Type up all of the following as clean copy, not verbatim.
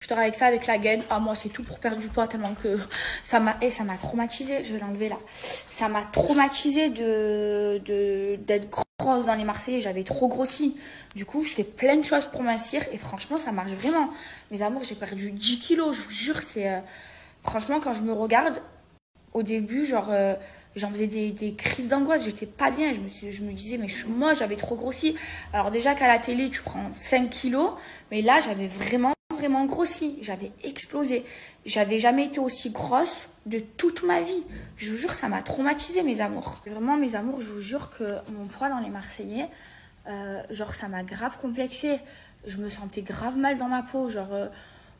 Je dors avec ça, avec la gaine. Ah, moi, c'est tout pour perdre du poids tellement que ça m'a traumatisé. Je vais l'enlever là. Ça m'a traumatisé d'être grosse dans les Marseillais. J'avais trop grossi. Du coup, je fais plein de choses pour mincir et franchement, ça marche vraiment. Mes amours, j'ai perdu 10 kilos. Je vous jure, franchement, quand je me regarde, au début, j'en faisais des crises d'angoisse. J'étais pas bien. Je me disais, mais je suis moche, j'avais trop grossi. Alors, déjà qu'à la télé, tu prends 5 kilos. Mais là, j'avais vraiment grossi. J'avais explosé. J'avais jamais été aussi grosse de toute ma vie. Je vous jure, ça m'a traumatisé, mes amours. Vraiment, mes amours, je vous jure que mon poids dans les Marseillais, ça m'a grave complexé. Je me sentais grave mal dans ma peau. Vous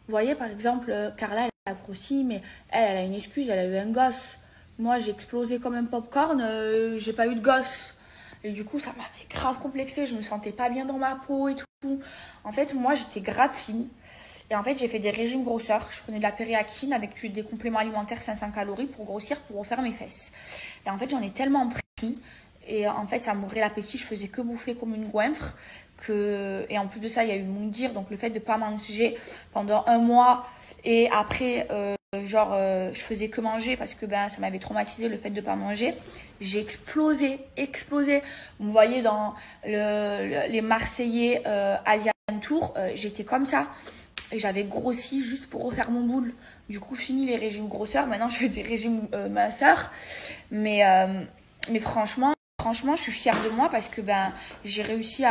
voyez, par exemple, Carla, elle a grossi, mais elle a une excuse, elle a eu un gosse. Moi, j'ai explosé comme un popcorn, j'ai pas eu de gosse. Et du coup, ça m'avait grave complexé. Je me sentais pas bien dans ma peau et tout. En fait, moi, j'étais grave fine. Et en fait, j'ai fait des régimes grosseurs. Je prenais de la péréactine avec des compléments alimentaires 500 calories pour grossir, pour refaire mes fesses. Et en fait, j'en ai tellement pris. Et en fait, ça m'ouvrait l'appétit. Je faisais que bouffer comme une goinfre. Et en plus de ça, il y a eu mon dire. Donc, le fait de ne pas manger pendant un mois. Et après, je faisais que manger parce que ça m'avait traumatisé le fait de ne pas manger. J'ai explosé. Vous voyez dans les Marseillais Asian Tour, j'étais comme ça. Et j'avais grossi juste pour refaire mon boule. Du coup, fini les régimes grosseurs. Maintenant, je fais des régimes minceurs. Mais franchement, je suis fière de moi parce que j'ai réussi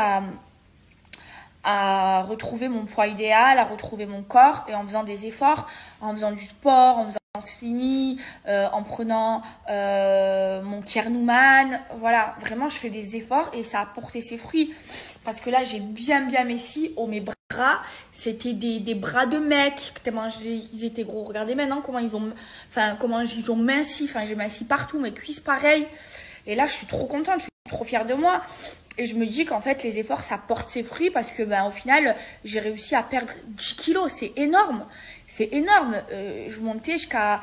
à retrouver mon poids idéal, à retrouver mon corps et en faisant des efforts, en faisant du sport, en faisant simi, en prenant mon Kernouman. Voilà, vraiment, je fais des efforts et ça a porté ses fruits. Parce que là, j'ai bien messi. Oh, mes bras, c'était des bras de mec. Tellement ils étaient gros. Regardez maintenant comment ils ont minci. Enfin, j'ai minci partout, mes cuisses pareil. Et là, je suis trop contente, je suis trop fière de moi. Et je me dis qu'en fait, les efforts, ça porte ses fruits parce que, au final, j'ai réussi à perdre 10 kilos. C'est énorme. C'est énorme. Je montais jusqu'à,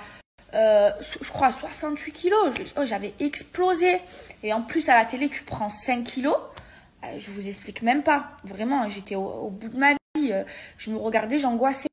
je crois, 68 kilos. J'avais explosé. Et en plus, à la télé, tu prends 5 kilos. Je vous explique même pas. Vraiment, j'étais au bout de ma vie. Je me regardais, j'angoissais.